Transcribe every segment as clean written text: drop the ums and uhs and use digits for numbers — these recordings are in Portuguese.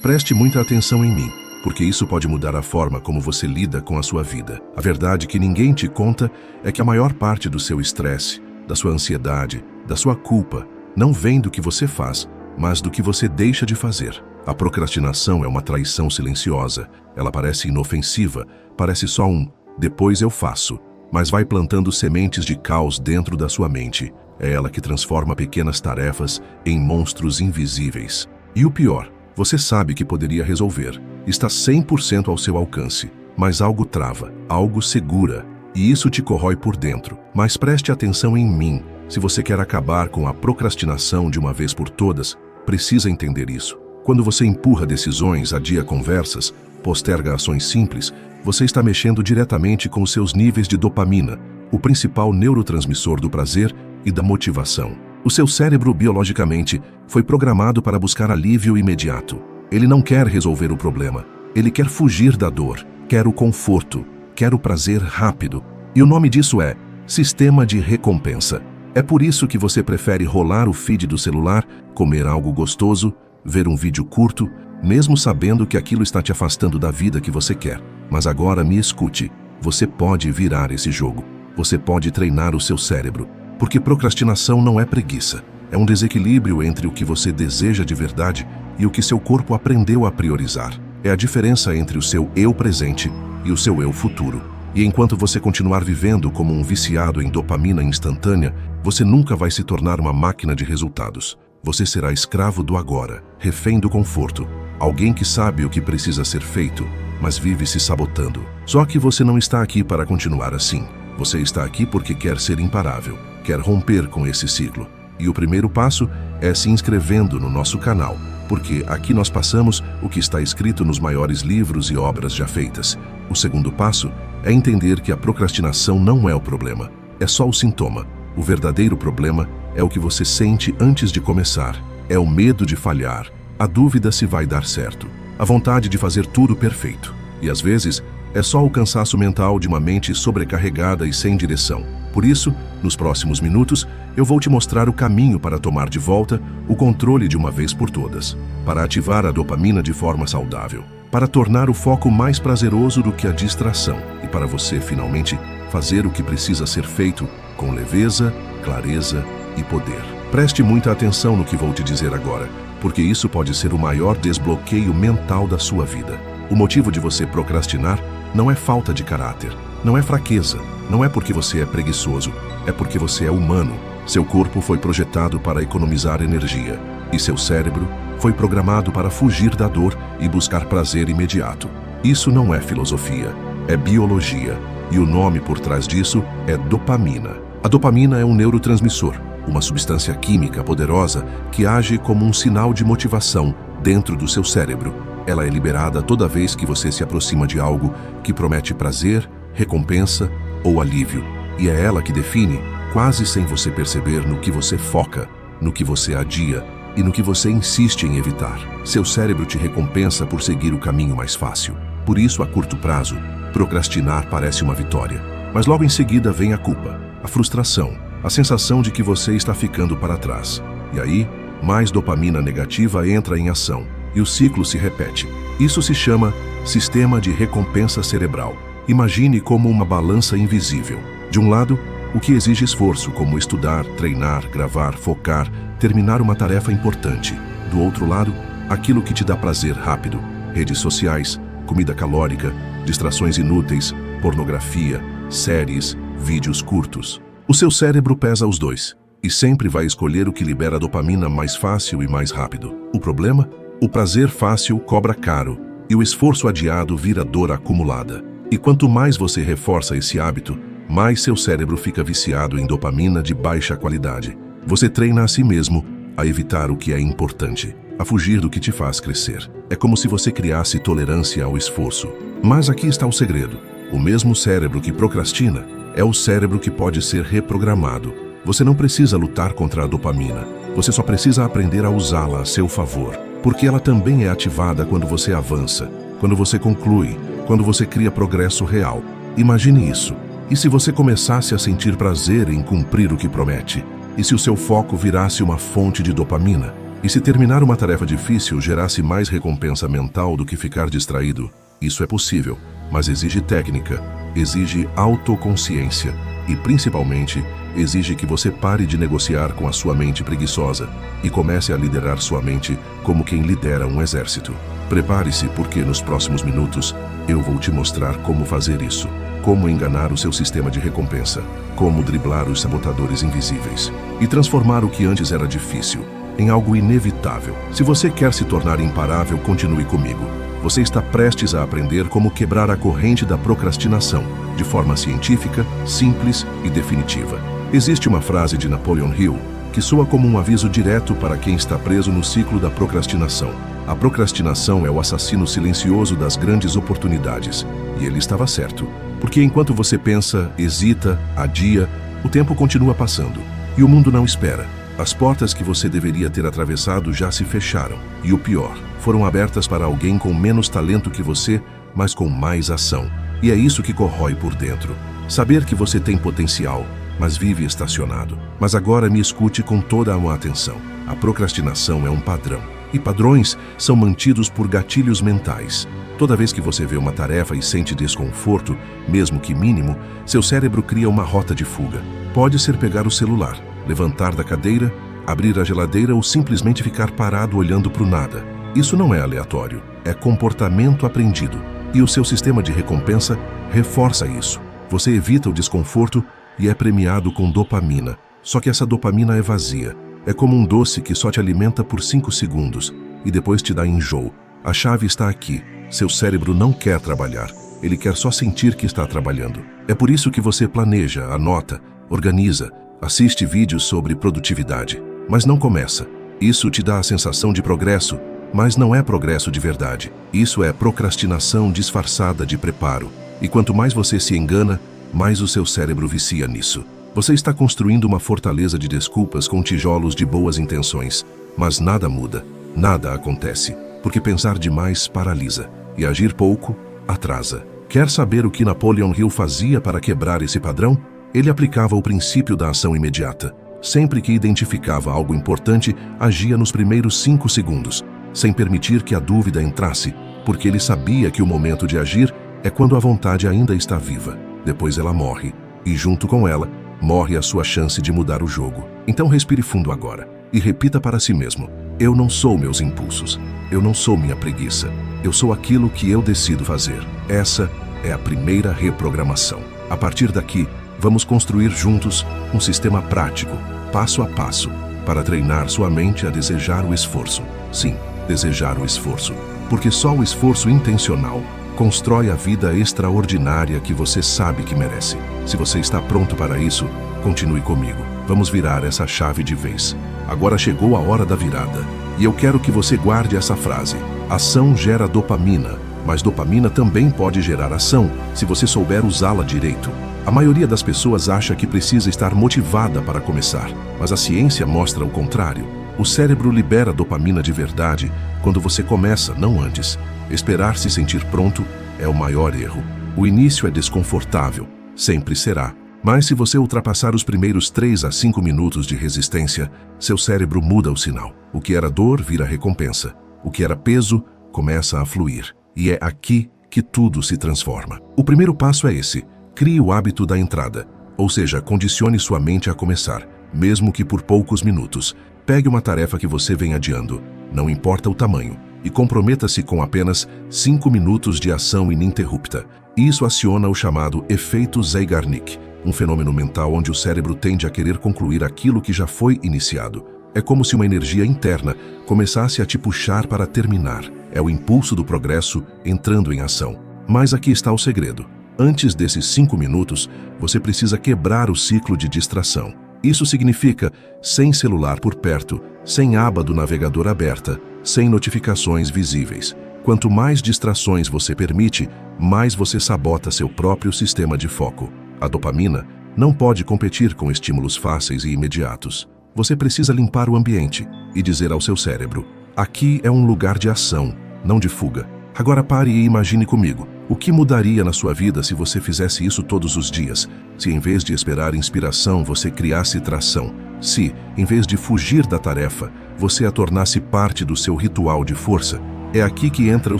Preste muita atenção em mim, porque isso pode mudar a forma como você lida com a sua vida. A verdade que ninguém te conta é que a maior parte do seu estresse, da sua ansiedade, da sua culpa, não vem do que você faz, mas do que você deixa de fazer. A procrastinação é uma traição silenciosa. Ela parece inofensiva, parece só um "depois eu faço", mas vai plantando sementes de caos dentro da sua mente. É ela que transforma pequenas tarefas em monstros invisíveis. E o pior, você sabe que poderia resolver. Está 100% ao seu alcance, mas algo trava, algo segura, e isso te corrói por dentro. Mas preste atenção em mim. Se você quer acabar com a procrastinação de uma vez por todas, precisa entender isso. Quando você empurra decisões, adia conversas, posterga ações simples, você está mexendo diretamente com os seus níveis de dopamina, o principal neurotransmissor do prazer e da motivação. O seu cérebro, biologicamente, foi programado para buscar alívio imediato. Ele não quer resolver o problema. Ele quer fugir da dor, quer o conforto, quer o prazer rápido. E o nome disso é sistema de recompensa. É por isso que você prefere rolar o feed do celular, comer algo gostoso, ver um vídeo curto, mesmo sabendo que aquilo está te afastando da vida que você quer. Mas agora me escute, você pode virar esse jogo. Você pode treinar o seu cérebro, porque procrastinação não é preguiça. É um desequilíbrio entre o que você deseja de verdade e o que seu corpo aprendeu a priorizar. É a diferença entre o seu eu presente e o seu eu futuro. E enquanto você continuar vivendo como um viciado em dopamina instantânea, você nunca vai se tornar uma máquina de resultados. Você será escravo do agora, refém do conforto, alguém que sabe o que precisa ser feito, mas vive se sabotando. Só que você não está aqui para continuar assim. Você está aqui porque quer ser imparável, quer romper com esse ciclo. E o primeiro passo é se inscrevendo no nosso canal, porque aqui nós passamos o que está escrito nos maiores livros e obras já feitas. O segundo passo é entender que a procrastinação não é o problema, é só o sintoma. O verdadeiro problema é o que você sente antes de começar. É o medo de falhar, a dúvida se vai dar certo, a vontade de fazer tudo perfeito. E às vezes, é só o cansaço mental de uma mente sobrecarregada e sem direção. Por isso, nos próximos minutos, eu vou te mostrar o caminho para tomar de volta o controle de uma vez por todas, para ativar a dopamina de forma saudável, para tornar o foco mais prazeroso do que a distração e para você, finalmente, fazer o que precisa ser feito com leveza, clareza e poder. Preste muita atenção no que vou te dizer agora, porque isso pode ser o maior desbloqueio mental da sua vida. O motivo de você procrastinar não é falta de caráter, não é fraqueza, não é porque você é preguiçoso, é porque você é humano. Seu corpo foi projetado para economizar energia e seu cérebro foi programado para fugir da dor e buscar prazer imediato. Isso não é filosofia, é biologia, e o nome por trás disso é dopamina. A dopamina é um neurotransmissor, uma substância química poderosa que age como um sinal de motivação dentro do seu cérebro. Ela é liberada toda vez que você se aproxima de algo que promete prazer, recompensa ou alívio. E é ela que define, quase sem você perceber, no que você foca, no que você adia e no que você insiste em evitar. Seu cérebro te recompensa por seguir o caminho mais fácil. Por isso, a curto prazo, procrastinar parece uma vitória. Mas logo em seguida vem a culpa, a frustração, a sensação de que você está ficando para trás. E aí, mais dopamina negativa entra em ação e o ciclo se repete. Isso se chama sistema de recompensa cerebral. Imagine como uma balança invisível. De um lado, o que exige esforço, como estudar, treinar, gravar, focar, terminar uma tarefa importante. Do outro lado, aquilo que te dá prazer rápido. Redes sociais, comida calórica, distrações inúteis, pornografia, séries, vídeos curtos. O seu cérebro pesa os dois e sempre vai escolher o que libera dopamina mais fácil e mais rápido. O problema? O prazer fácil cobra caro e o esforço adiado vira dor acumulada. E quanto mais você reforça esse hábito, mais seu cérebro fica viciado em dopamina de baixa qualidade. Você treina a si mesmo a evitar o que é importante, a fugir do que te faz crescer. É como se você criasse tolerância ao esforço. Mas aqui está o segredo. O mesmo cérebro que procrastina é o cérebro que pode ser reprogramado. Você não precisa lutar contra a dopamina. Você só precisa aprender a usá-la a seu favor. Porque ela também é ativada quando você avança, quando você conclui, quando você cria progresso real. Imagine isso. E se você começasse a sentir prazer em cumprir o que promete? E se o seu foco virasse uma fonte de dopamina? E se terminar uma tarefa difícil gerasse mais recompensa mental do que ficar distraído, isso é possível, mas exige técnica, exige autoconsciência e, principalmente, exige que você pare de negociar com a sua mente preguiçosa e comece a liderar sua mente como quem lidera um exército. Prepare-se, porque nos próximos minutos eu vou te mostrar como fazer isso, como enganar o seu sistema de recompensa, como driblar os sabotadores invisíveis e transformar o que antes era difícil em algo inevitável. Se você quer se tornar imparável, continue comigo. Você está prestes a aprender como quebrar a corrente da procrastinação de forma científica, simples e definitiva. Existe uma frase de Napoleon Hill que soa como um aviso direto para quem está preso no ciclo da procrastinação. A procrastinação é o assassino silencioso das grandes oportunidades. E ele estava certo, porque enquanto você pensa, hesita, adia, o tempo continua passando e o mundo não espera. As portas que você deveria ter atravessado já se fecharam. E o pior, foram abertas para alguém com menos talento que você, mas com mais ação. E é isso que corrói por dentro. Saber que você tem potencial, mas vive estacionado. Mas agora me escute com toda a atenção. A procrastinação é um padrão. E padrões são mantidos por gatilhos mentais. Toda vez que você vê uma tarefa e sente desconforto, mesmo que mínimo, seu cérebro cria uma rota de fuga. Pode ser pegar o celular, levantar da cadeira, abrir a geladeira ou simplesmente ficar parado olhando para o nada. Isso não é aleatório, é comportamento aprendido. E o seu sistema de recompensa reforça isso. Você evita o desconforto e é premiado com dopamina. Só que essa dopamina é vazia. É como um doce que só te alimenta por 5 segundos e depois te dá enjoo. A chave está aqui. Seu cérebro não quer trabalhar. Ele quer só sentir que está trabalhando. É por isso que você planeja, anota, organiza, assiste vídeos sobre produtividade, mas não começa. Isso te dá a sensação de progresso, mas não é progresso de verdade. Isso é procrastinação disfarçada de preparo. E quanto mais você se engana, mais o seu cérebro vicia nisso. Você está construindo uma fortaleza de desculpas com tijolos de boas intenções, mas nada muda, nada acontece, porque pensar demais paralisa e agir pouco atrasa. Quer saber o que Napoleon Hill fazia para quebrar esse padrão? Ele aplicava o princípio da ação imediata. Sempre que identificava algo importante, agia nos primeiros 5 segundos, sem permitir que a dúvida entrasse, porque ele sabia que o momento de agir é quando a vontade ainda está viva. Depois ela morre, e junto com ela, morre a sua chance de mudar o jogo. Então respire fundo agora e repita para si mesmo: eu não sou meus impulsos, eu não sou minha preguiça, eu sou aquilo que eu decido fazer. Essa é a primeira reprogramação. A partir daqui, vamos construir juntos um sistema prático, passo a passo, para treinar sua mente a desejar o esforço. Sim, desejar o esforço, porque só o esforço intencional constrói a vida extraordinária que você sabe que merece. Se você está pronto para isso, continue comigo. Vamos virar essa chave de vez. Agora chegou a hora da virada. E eu quero que você guarde essa frase. Ação gera dopamina, mas dopamina também pode gerar ação, se você souber usá-la direito. A maioria das pessoas acha que precisa estar motivada para começar, mas a ciência mostra o contrário. O cérebro libera dopamina de verdade quando você começa, não antes. Esperar se sentir pronto é o maior erro. O início é desconfortável, sempre será. Mas se você ultrapassar os primeiros 3 a 5 minutos de resistência, seu cérebro muda o sinal. O que era dor vira recompensa. O que era peso começa a fluir. E é aqui que tudo se transforma. O primeiro passo é esse. Crie o hábito da entrada. Ou seja, condicione sua mente a começar, mesmo que por poucos minutos. Pegue uma tarefa que você vem adiando, não importa o tamanho, e comprometa-se com apenas 5 minutos de ação ininterrupta. Isso aciona o chamado efeito Zeigarnik, um fenômeno mental onde o cérebro tende a querer concluir aquilo que já foi iniciado. É como se uma energia interna começasse a te puxar para terminar. É o impulso do progresso entrando em ação. Mas aqui está o segredo. Antes desses 5 minutos, você precisa quebrar o ciclo de distração. Isso significa sem celular por perto, sem aba do navegador aberta, sem notificações visíveis. Quanto mais distrações você permite, mais você sabota seu próprio sistema de foco. A dopamina não pode competir com estímulos fáceis e imediatos. Você precisa limpar o ambiente e dizer ao seu cérebro: aqui é um lugar de ação, não de fuga. Agora pare e imagine comigo. O que mudaria na sua vida se você fizesse isso todos os dias? Se em vez de esperar inspiração, você criasse tração? Se, em vez de fugir da tarefa, você a tornasse parte do seu ritual de força? É aqui que entra o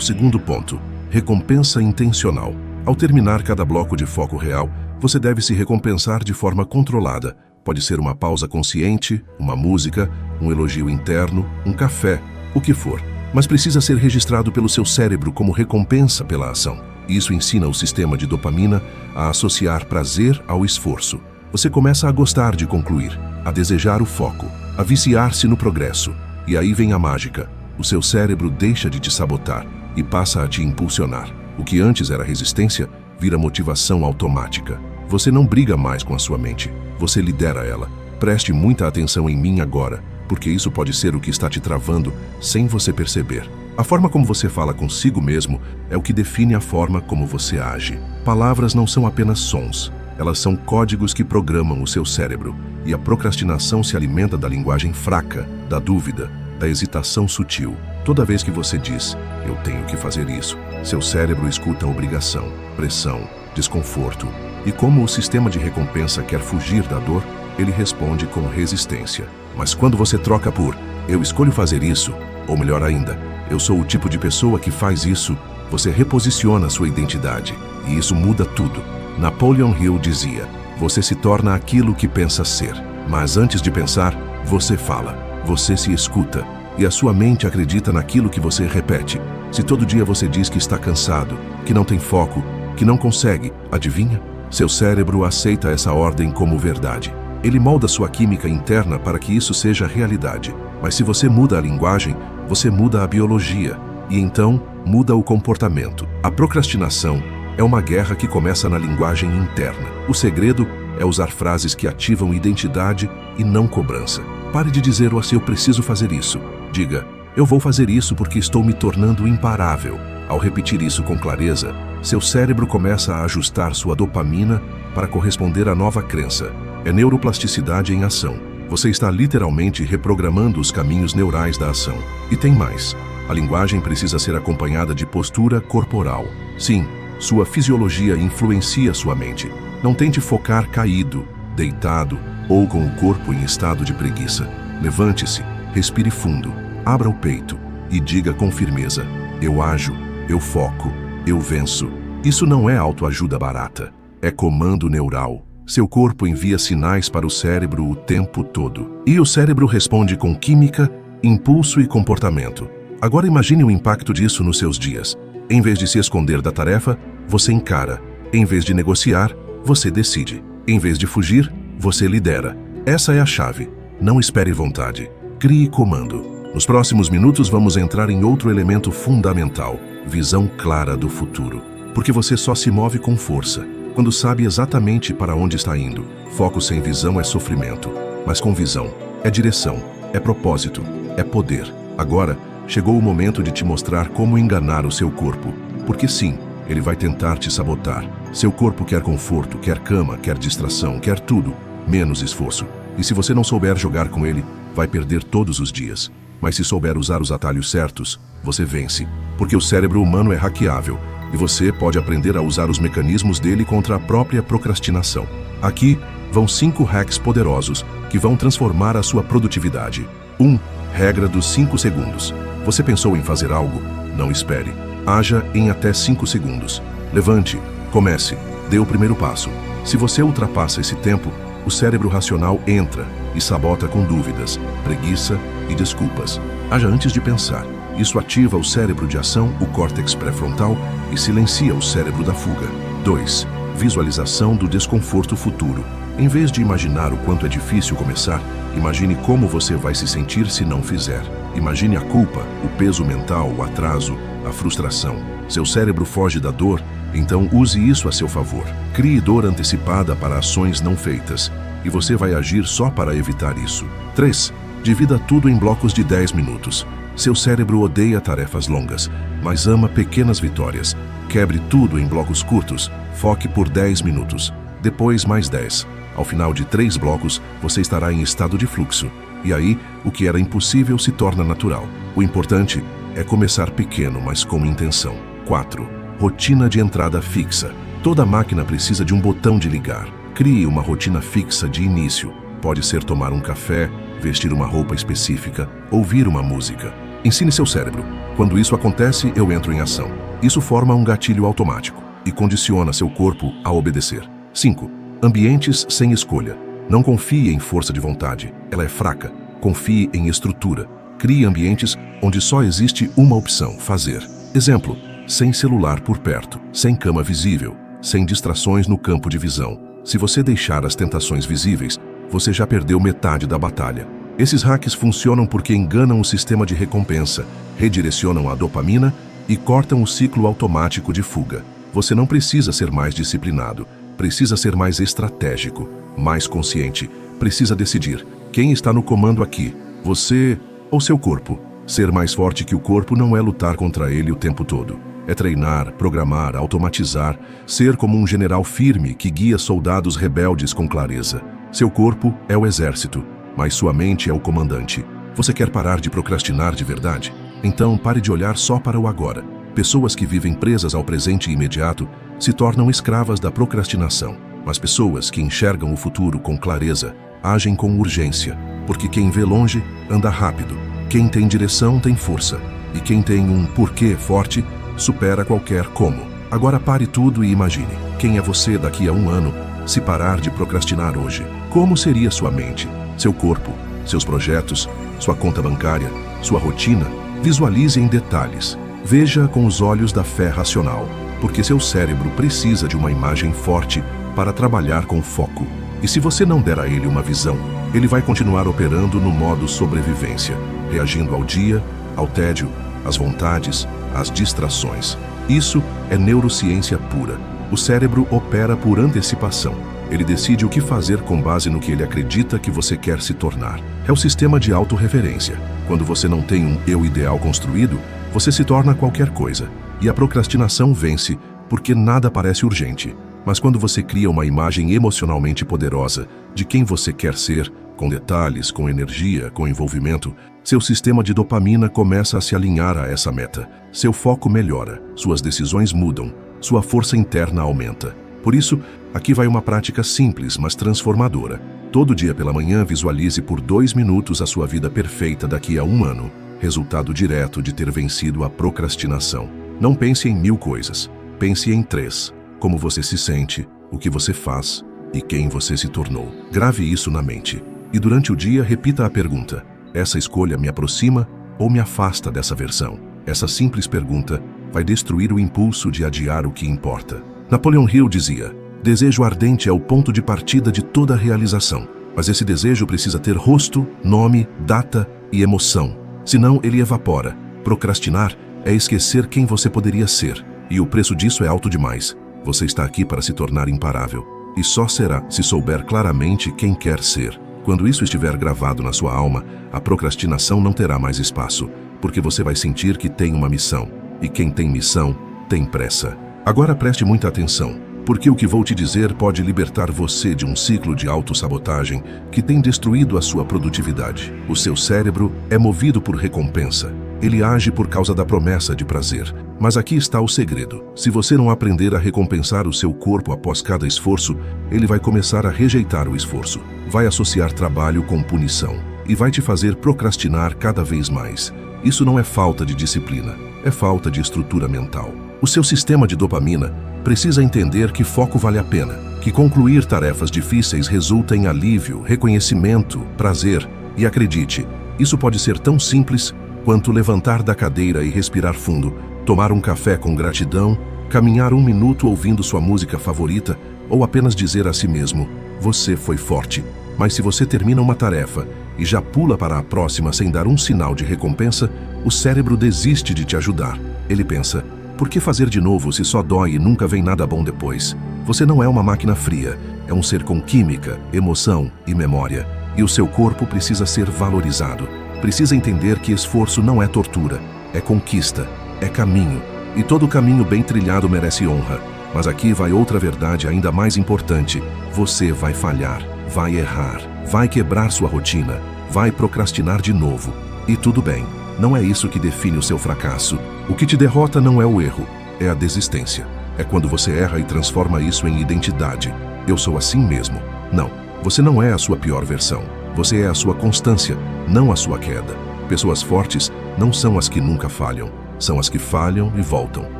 segundo ponto: recompensa intencional. Ao terminar cada bloco de foco real, você deve se recompensar de forma controlada. Pode ser uma pausa consciente, uma música, um elogio interno, um café, o que for. Mas precisa ser registrado pelo seu cérebro como recompensa pela ação. Isso ensina o sistema de dopamina a associar prazer ao esforço. Você começa a gostar de concluir, a desejar o foco, a viciar-se no progresso. E aí vem a mágica. O seu cérebro deixa de te sabotar e passa a te impulsionar. O que antes era resistência, vira motivação automática. Você não briga mais com a sua mente, você lidera ela. Preste muita atenção em mim agora, porque isso pode ser o que está te travando sem você perceber. A forma como você fala consigo mesmo é o que define a forma como você age. Palavras não são apenas sons, elas são códigos que programam o seu cérebro. E a procrastinação se alimenta da linguagem fraca, da dúvida, da hesitação sutil. Toda vez que você diz, eu tenho que fazer isso, seu cérebro escuta obrigação, pressão, desconforto. E como o sistema de recompensa quer fugir da dor, ele responde com resistência. Mas quando você troca por, eu escolho fazer isso, ou melhor ainda, eu sou o tipo de pessoa que faz isso, você reposiciona sua identidade. E isso muda tudo. Napoleon Hill dizia, você se torna aquilo que pensa ser. Mas antes de pensar, você fala, você se escuta. E a sua mente acredita naquilo que você repete. Se todo dia você diz que está cansado, que não tem foco, que não consegue, adivinha? Seu cérebro aceita essa ordem como verdade. Ele molda sua química interna para que isso seja realidade. Mas se você muda a linguagem, você muda a biologia. E então, muda o comportamento. A procrastinação é uma guerra que começa na linguagem interna. O segredo é usar frases que ativam identidade e não cobrança. Pare de dizer eu preciso fazer isso. Diga, eu vou fazer isso porque estou me tornando imparável. Ao repetir isso com clareza, seu cérebro começa a ajustar sua dopamina para corresponder à nova crença. É neuroplasticidade em ação. Você está literalmente reprogramando os caminhos neurais da ação. E tem mais. A linguagem precisa ser acompanhada de postura corporal. Sim, sua fisiologia influencia sua mente. Não tente focar caído, deitado ou com o corpo em estado de preguiça. Levante-se, respire fundo, abra o peito e diga com firmeza, eu ajo, eu foco, eu venço. Isso não é autoajuda barata, é comando neural. Seu corpo envia sinais para o cérebro o tempo todo. E o cérebro responde com química, impulso e comportamento. Agora imagine o impacto disso nos seus dias. Em vez de se esconder da tarefa, você encara. Em vez de negociar, você decide. Em vez de fugir, você lidera. Essa é a chave. Não espere vontade. Crie comando. Nos próximos minutos vamos entrar em outro elemento fundamental, visão clara do futuro. Porque você só se move com força, quando sabe exatamente para onde está indo. Foco sem visão é sofrimento, mas com visão é direção, é propósito, é poder. Agora, chegou o momento de te mostrar como enganar o seu corpo. Porque sim, ele vai tentar te sabotar. Seu corpo quer conforto, quer cama, quer distração, quer tudo, menos esforço. E se você não souber jogar com ele, vai perder todos os dias. Mas se souber usar os atalhos certos, você vence. Porque o cérebro humano é hackeável e você pode aprender a usar os mecanismos dele contra a própria procrastinação. Aqui vão 5 hacks poderosos que vão transformar a sua produtividade. 1. Regra dos 5 segundos. Você pensou em fazer algo? Não espere. Haja em até 5 segundos. Levante, comece, dê o primeiro passo. Se você ultrapassa esse tempo, o cérebro racional entra e sabota com dúvidas, preguiça e desculpas. Haja antes de pensar. Isso ativa o cérebro de ação, o córtex pré-frontal, e silencia o cérebro da fuga. 2. Visualização do desconforto futuro. Em vez de imaginar o quanto é difícil começar, imagine como você vai se sentir se não fizer. Imagine a culpa, o peso mental, o atraso, a frustração. Seu cérebro foge da dor, então use isso a seu favor. Crie dor antecipada para ações não feitas, e você vai agir só para evitar isso. 3. Divida tudo em blocos de 10 minutos. Seu cérebro odeia tarefas longas, mas ama pequenas vitórias. Quebre tudo em blocos curtos, foque por 10 minutos, depois mais 10. Ao final de 3 blocos, você estará em estado de fluxo. E aí, o que era impossível se torna natural. O importante é começar pequeno, mas com intenção. 4. Rotina de entrada fixa. Toda máquina precisa de um botão de ligar. Crie uma rotina fixa de início. Pode ser tomar um café, vestir uma roupa específica, ouvir uma música. Ensine seu cérebro. Quando isso acontece, eu entro em ação. Isso forma um gatilho automático e condiciona seu corpo a obedecer. 5. Ambientes sem escolha. Não confie em força de vontade. Ela é fraca. Confie em estrutura. Crie ambientes onde só existe uma opção: fazer. Exemplo: sem celular por perto, sem cama visível, sem distrações no campo de visão. Se você deixar as tentações visíveis, você já perdeu metade da batalha. Esses hacks funcionam porque enganam o sistema de recompensa, redirecionam a dopamina e cortam o ciclo automático de fuga. Você não precisa ser mais disciplinado, precisa ser mais estratégico, mais consciente. Precisa decidir quem está no comando aqui, você ou seu corpo. Ser mais forte que o corpo não é lutar contra ele o tempo todo. É treinar, programar, automatizar, ser como um general firme que guia soldados rebeldes com clareza. Seu corpo é o exército, mas sua mente é o comandante. Você quer parar de procrastinar de verdade? Então pare de olhar só para o agora. Pessoas que vivem presas ao presente imediato se tornam escravas da procrastinação. Mas pessoas que enxergam o futuro com clareza agem com urgência, porque quem vê longe anda rápido. Quem tem direção tem força, e quem tem um porquê forte supera qualquer como. Agora pare tudo e imagine quem é você daqui a um ano se parar de procrastinar hoje. Como seria sua mente, seu corpo, seus projetos, sua conta bancária, sua rotina? Visualize em detalhes. Veja com os olhos da fé racional, porque seu cérebro precisa de uma imagem forte para trabalhar com foco. E se você não der a ele uma visão, ele vai continuar operando no modo sobrevivência, reagindo ao dia, ao tédio, às vontades, às distrações. Isso é neurociência pura. O cérebro opera por antecipação. Ele decide o que fazer com base no que ele acredita que você quer se tornar. É o sistema de autorreferência. Quando você não tem um eu ideal construído, você se torna qualquer coisa. E a procrastinação vence porque nada parece urgente. Mas quando você cria uma imagem emocionalmente poderosa de quem você quer ser, com detalhes, com energia, com envolvimento, seu sistema de dopamina começa a se alinhar a essa meta. Seu foco melhora, suas decisões mudam, sua força interna aumenta. Por isso, aqui vai uma prática simples, mas transformadora. Todo dia pela manhã, visualize por 2 minutos a sua vida perfeita daqui a um ano. Resultado direto de ter vencido a procrastinação. Não pense em 1000 coisas. Pense em 3. Como você se sente, o que você faz e quem você se tornou. Grave isso na mente. E durante o dia, repita a pergunta: essa escolha me aproxima ou me afasta dessa versão? Essa simples pergunta vai destruir o impulso de adiar o que importa. Napoleon Hill dizia: desejo ardente é o ponto de partida de toda realização. Mas esse desejo precisa ter rosto, nome, data e emoção. Senão ele evapora. Procrastinar é esquecer quem você poderia ser. E o preço disso é alto demais. Você está aqui para se tornar imparável. E só será se souber claramente quem quer ser. Quando isso estiver gravado na sua alma, a procrastinação não terá mais espaço, porque você vai sentir que tem uma missão. E quem tem missão, tem pressa. Agora preste muita atenção, porque o que vou te dizer pode libertar você de um ciclo de autossabotagem que tem destruído a sua produtividade. O seu cérebro é movido por recompensa. Ele age por causa da promessa de prazer. Mas aqui está o segredo. Se você não aprender a recompensar o seu corpo após cada esforço, ele vai começar a rejeitar o esforço. Vai associar trabalho com punição e vai te fazer procrastinar cada vez mais. Isso não é falta de disciplina, é falta de estrutura mental. O seu sistema de dopamina precisa entender que foco vale a pena, que concluir tarefas difíceis resulta em alívio, reconhecimento, prazer. E acredite, isso pode ser tão simples quanto levantar da cadeira e respirar fundo, tomar um café com gratidão, caminhar 1 minuto ouvindo sua música favorita ou apenas dizer a si mesmo: você foi forte. Mas se você termina uma tarefa e já pula para a próxima sem dar um sinal de recompensa, o cérebro desiste de te ajudar. Ele pensa: por que fazer de novo se só dói e nunca vem nada bom depois? Você não é uma máquina fria, é um ser com química, emoção e memória. E o seu corpo precisa ser valorizado. Precisa entender que esforço não é tortura, é conquista, é caminho. E todo caminho bem trilhado merece honra. Mas aqui vai outra verdade ainda mais importante. Você vai falhar, vai errar, vai quebrar sua rotina, vai procrastinar de novo. E tudo bem, não é isso que define o seu fracasso. O que te derrota não é o erro, é a desistência. É quando você erra e transforma isso em identidade. Eu sou assim mesmo. Não, você não é a sua pior versão. Você é a sua constância, não a sua queda. Pessoas fortes não são as que nunca falham. São as que falham e voltam.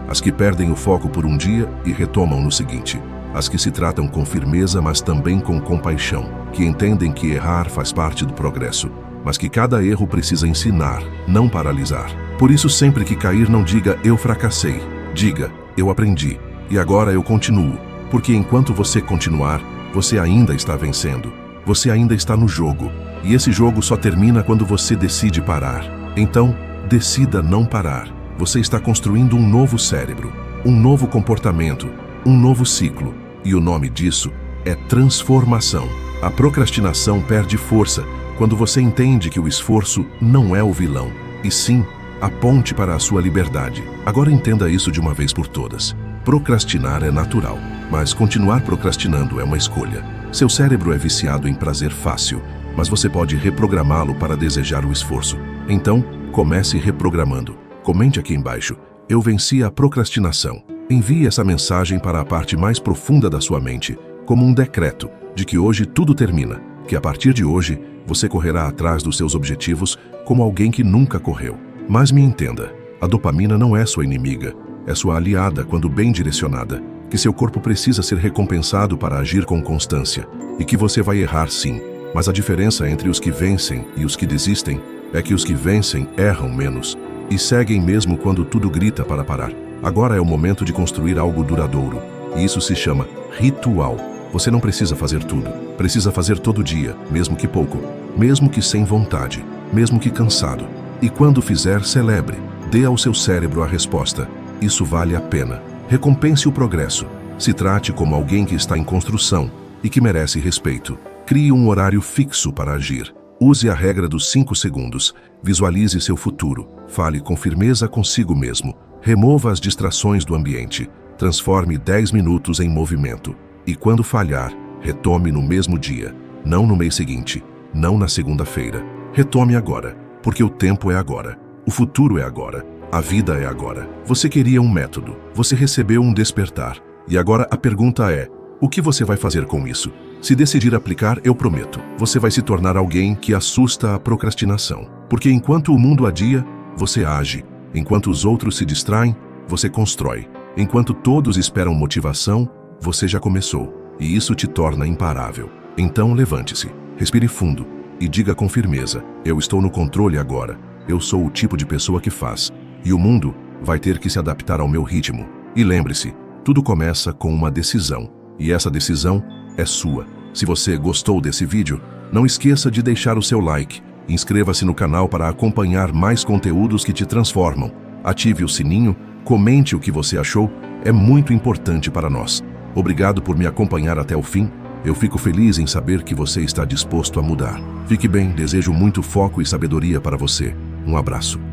As que perdem o foco por um dia e retomam no seguinte. As que se tratam com firmeza, mas também com compaixão. Que entendem que errar faz parte do progresso, mas que cada erro precisa ensinar, não paralisar. Por isso, sempre que cair, não diga eu fracassei. Diga eu aprendi e agora eu continuo. Porque enquanto você continuar, você ainda está vencendo. Você ainda está no jogo. E esse jogo só termina quando você decide parar. Então, decida não parar. Você está construindo um novo cérebro, um novo comportamento, um novo ciclo. E o nome disso é transformação. A procrastinação perde força quando você entende que o esforço não é o vilão, e sim a ponte para a sua liberdade. Agora entenda isso de uma vez por todas. Procrastinar é natural, mas continuar procrastinando é uma escolha. Seu cérebro é viciado em prazer fácil, mas você pode reprogramá-lo para desejar o esforço. Então, comece reprogramando. Comente aqui embaixo, eu venci a procrastinação. Envie essa mensagem para a parte mais profunda da sua mente, como um decreto de que hoje tudo termina, que a partir de hoje você correrá atrás dos seus objetivos como alguém que nunca correu. Mas me entenda, a dopamina não é sua inimiga, é sua aliada quando bem direcionada, que seu corpo precisa ser recompensado para agir com constância, e que você vai errar sim, mas a diferença entre os que vencem e os que desistem é que os que vencem erram menos, e seguem mesmo quando tudo grita para parar. Agora é o momento de construir algo duradouro, e isso se chama ritual. Você não precisa fazer tudo, precisa fazer todo dia, mesmo que pouco, mesmo que sem vontade, mesmo que cansado. E quando fizer, celebre, dê ao seu cérebro a resposta. Isso vale a pena. Recompense o progresso. Se trate como alguém que está em construção e que merece respeito. Crie um horário fixo para agir. Use a regra dos 5 segundos. Visualize seu futuro. Fale com firmeza consigo mesmo. Remova as distrações do ambiente. Transforme 10 minutos em movimento. E quando falhar, retome no mesmo dia. Não no mês seguinte. Não na segunda-feira. Retome agora, porque o tempo é agora. O futuro é agora. A vida é agora. Você queria um método. Você recebeu um despertar. E agora a pergunta é, o que você vai fazer com isso? Se decidir aplicar, eu prometo, você vai se tornar alguém que assusta a procrastinação. Porque enquanto o mundo adia, você age. Enquanto os outros se distraem, você constrói. Enquanto todos esperam motivação, você já começou. E isso te torna imparável. Então levante-se, respire fundo e diga com firmeza, eu estou no controle agora. Eu sou o tipo de pessoa que faz. E o mundo vai ter que se adaptar ao meu ritmo. E lembre-se, tudo começa com uma decisão. E essa decisão é sua. Se você gostou desse vídeo, não esqueça de deixar o seu like. Inscreva-se no canal para acompanhar mais conteúdos que te transformam. Ative o sininho, comente o que você achou, é muito importante para nós. Obrigado por me acompanhar até o fim. Eu fico feliz em saber que você está disposto a mudar. Fique bem, desejo muito foco e sabedoria para você. Um abraço.